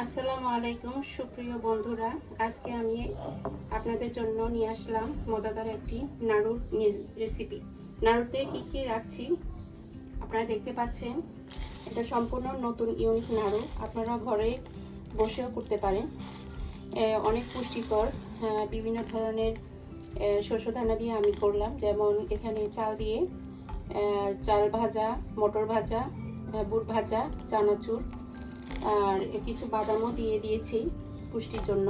আসসালামু আলাইকুম সুপ্রিয় বন্ধুরা, আজকে আমি আপনাদের জন্য নিয়ে আসলাম মজাদার একটি নাড়ুর রেসিপি। নাড়ুতে কি কি রাখছি আপনারা দেখতে পাচ্ছেন। এটা সম্পূর্ণ নতুন ইউনিক নাড়ু, আপনারা ঘরে বসেও করতে পারেন। অনেক পুষ্টিকর বিভিন্ন ধরনের শস্য দানা দিয়ে আমি করলাম, যেমন এখানে চাল দিয়ে চাল ভাজা, মটর ভাজা, বুট ভাজা, চানাচুর আর কিছু বাদামও দিয়ে দিয়েছি পুষ্টির জন্য।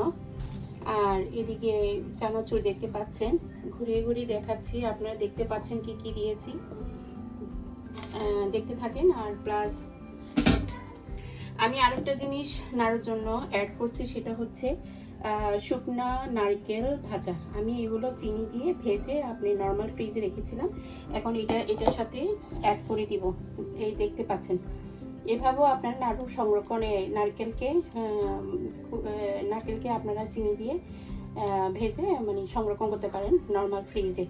আর এদিকে চানাচুর দেখতে পাচ্ছেন, ঘুরিয়ে ঘুরিয়ে দেখাচ্ছি, আপনারা দেখতে পাচ্ছেন কি কি দিয়েছি, দেখতে থাকেন। আর প্লাস আমি আরেকটা জিনিস নাড়ুর জন্য অ্যাড করছি, সেটা হচ্ছে শুকনা নারকেল ভাজা। আমি এগুলো চিনি দিয়ে ভেজে আপনি নর্মাল ফ্রিজে রেখেছিলাম, এখন এটার সাথে অ্যাড করে দিব। এই দেখতে পাচ্ছেন, এভাবেও আপনার নাড়ু সংরক্ষণে নারকেলকে আপনারা চিনি দিয়ে ভেজে মানে সংরক্ষণ করতে পারেন নর্মাল ফ্রিজে।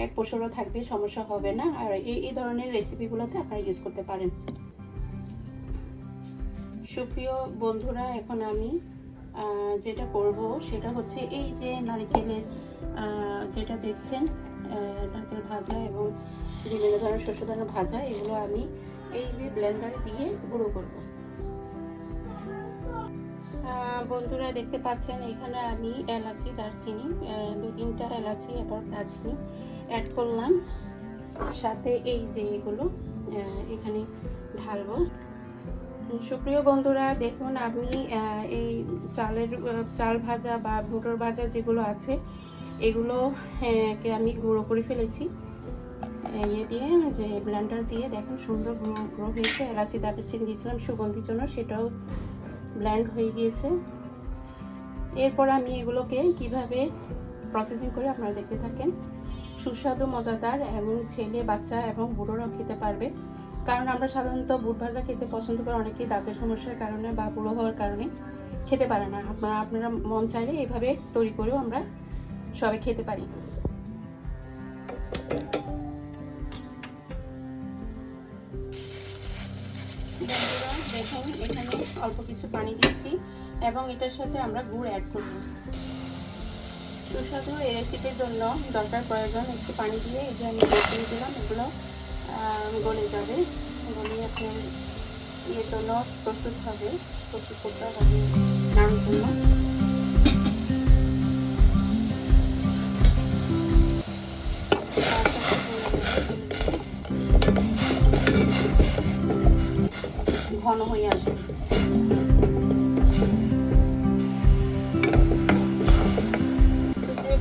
এক বছরও থাকবে, সমস্যা হবে না। আর এই ধরনের রেসিপিগুলোতে আপনারা ইউজ করতে পারেন। সুপ্রিয় বন্ধুরা, এখন আমি যেটা করব সেটা হচ্ছে এই যে নারকেলের যেটা দেখছেন, নারকেল ভাজা এবং বিভিন্ন ধরনের শস্য দানা ভাজা, এগুলো আমি এই যে ব্লেন্ডারে দিয়ে গুঁড়ো করব। বন্ধুরা দেখতে পাচ্ছেন, এখানে আমি এলাচি, দারচিনি, 2-3টা এলাচি এবং দারচিনি অ্যাড করলাম, সাথে এই যে এগুলো এখানে ঢালবো। সুপ্রিয় বন্ধুরা দেখুন, আমি এই চাল ভাজা বা বুটের ভাজা যেগুলো আছে এগুলো কে আমি গুঁড়ো করে ফেলেছি। দিয়ে যে ব্লেন্ডার দিয়ে দেখুন সুন্দর গুঁড়ো হয়েছে। এলাচি দারচিনি দিয়েছিলাম সুগন্ধির জন্য, সেটাও ব্লেন্ড হয়ে গিয়েছে। এরপর আমি এগুলোকে কিভাবে প্রসেসিং করে আপনারা দেখতে থাকেন। সুস্বাদু, মজাদার এবং ছেলে, বাচ্চা এবং বুড়োরাও খেতে পারবে। কারণ আমরা সাধারণত বুট ভাজা খেতে পছন্দ করি, অনেকেই দাঁতের সমস্যার কারণে বা বুড়ো হওয়ার কারণে খেতে পারে না। আপনারা মন চাইলে এইভাবে তৈরি করেও আমরা সবাই খেতে পারি। দেখুন, এখানে অল্প কিছু পানি দিচ্ছি এবং এটার সাথে আমরা গুড় অ্যাড করব। সুস্বাদু এই রেসিপির জন্য দরকার প্রয়োজন একটু পানি দিয়ে এই যে আমি দিয়ে দিলাম, এগুলো গলে যাবে। গলে আপনার ইয়ের জন্য প্রস্তুত করতে হবে নাড়ুর জন্য। ঘন হয়ে আসবে।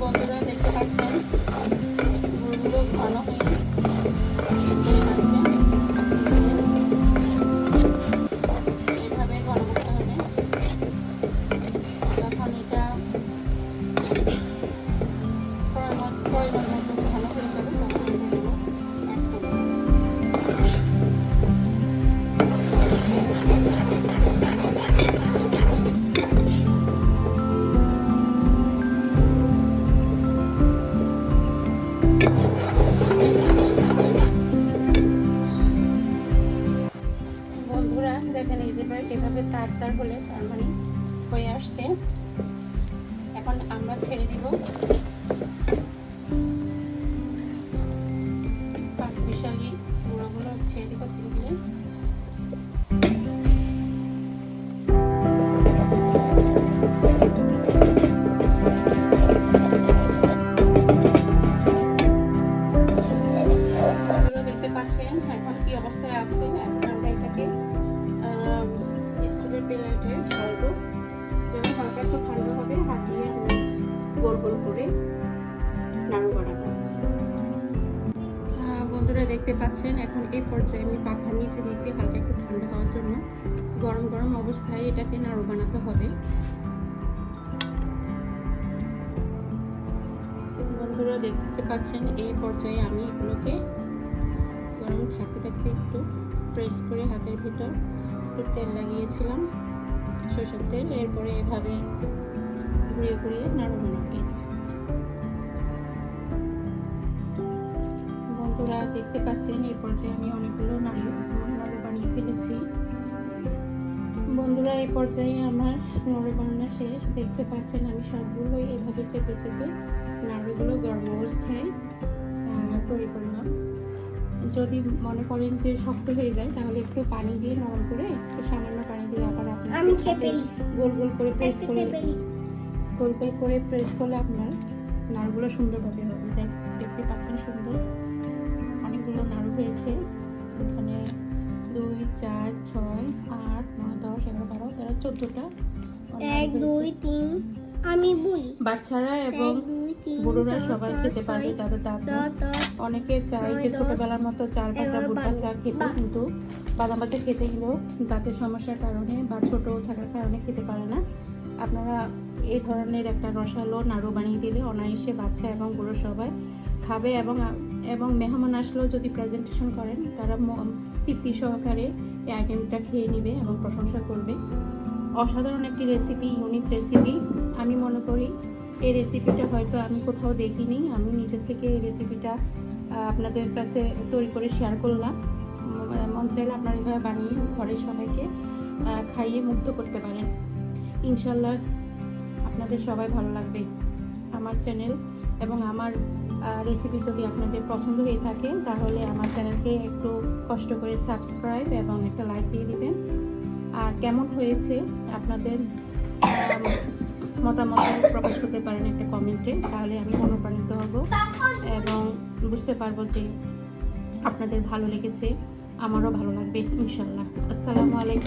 বন্ধুরা দেখতে পাচ্ছেন গুড়গুলো ঘন হয়ে এভাবে ঘন করতে হবে। যখন এটা প্রয়োজন মতো ঘন হয়ে যাবে তখন এগুলো অ্যাড করবো। দেখেন এই যে এভাবে তার হলে তার মানে হয়ে আসছে। এখন আমরা ছেড়ে দিব 5 মিশালি গুঁড়োগুলো ছেড়ে দিব ধীরে ধীরে। দেখতে পাচ্ছেন এখন কি অবস্থায় আছে। এখন আমরা এটাকে প্লেটে ঢালবো, যেমন হালকা একটু ঠান্ডা হবে, হাত দিয়ে গোল গোল করে নাড়ু বানাবো। বন্ধুরা দেখতে পাচ্ছেন, এখন এই পর্যায়ে আমি পাখার নিচে দিয়েছি হালকা একটু ঠান্ডা হওয়ার জন্য। গরম গরম অবস্থায় এটাকে নাড়ু বানাতে হবে। বন্ধুরা দেখতে পাচ্ছেন, এই পর্যায়ে আমি এগুলোকে গরম থাকতে থাকতে একটু প্রেস করে হাতের ভিতর একটু তেল লাগিয়েছিলাম, সরষের তেল। এরপরে এভাবে ঘুরিয়ে ঘুরিয়ে নাড়ু বানাবো। বন্ধুরা দেখতে পাচ্ছেন, এই পর্যায়ে আমি অনেকগুলো নাড়ু বানিয়ে ফেলেছি। বন্ধুরা, এই পর্যায়ে আমার নাড়ু বানানো শেষ। দেখতে পাচ্ছেন আমি সবগুলোই এভাবে চেপে চেপে নাড়ুগুলো গরম অবস্থায় তৈরি করলাম। যদি মনে করেন যে শক্ত হয়ে যায় তাহলে একটু পানি দিয়ে নরম করে একটু সামান্য পানি দিয়ে আবার গোল গোল করে প্রেস করে আপনার নাড়ুগুলো সুন্দরভাবে হবে। দেখতে পাচ্ছেন সুন্দর অনেকগুলো নাড়ু হয়েছে। এখানে 2, 4, 6, 8, 9, 10, 11, 12, 13, 14টা 1, 2, 3 আমি বলি বাচ্চারা এবং বুড়োরা সবাই খেতে পারবে যাদের দাঁত নেই। অনেকে চায় যে ছোটবেলার মতো চাল ভাজা বুট ভাজা খেতে, কিন্তু বাদাম ভাজা খেতে গেলেও দাঁতের সমস্যার কারণে বা ছোট থাকার কারণে খেতে পারে না। আপনারা এই ধরনের একটা রসালো নাড়ু বানিয়ে দিলে অনায়াসে বাচ্চা এবং বুড়ো সবাই খাবে এবং মেহমান আসলেও যদি প্রেজেন্টেশন করেন তারা তৃপ্তি সহকারে এই আইটেমটা খেয়ে নেবে এবং প্রশংসা করবে। অসাধারণ একটি রেসিপি, ইউনিক রেসিপি। আমি মনে করি এই রেসিপিটা হয়তো আমি কোথাও দেখিনি। আমি নিজের থেকে এই রেসিপিটা আপনাদের কাছে তৈরি করে শেয়ার করলাম। মন চাইলে আপনারা এভাবে বানিয়ে ঘরের সবাইকে খাইয়ে মুক্ত করতে পারেন। ইনশাল্লাহ আপনাদের সবাই ভালো লাগবে। আমার চ্যানেল এবং আমার রেসিপি যদি আপনাদের পছন্দ হয়ে থাকে তাহলে আমার চ্যানেলকে একটু কষ্ট করে সাবস্ক্রাইব এবং একটা লাইক দিয়ে দিবেন। আর কেমন হয়েছে আপনাদের মতামত প্রকাশ করতে পারেন একটা কমেন্টে, তাহলে আমি অনুপ্রাণিত হব এবং বুঝতে পারবো যে আপনাদের ভালো লেগেছে, আমারও ভালো লাগবে ইনশাল্লাহ। আসসালামু আলাইকুম।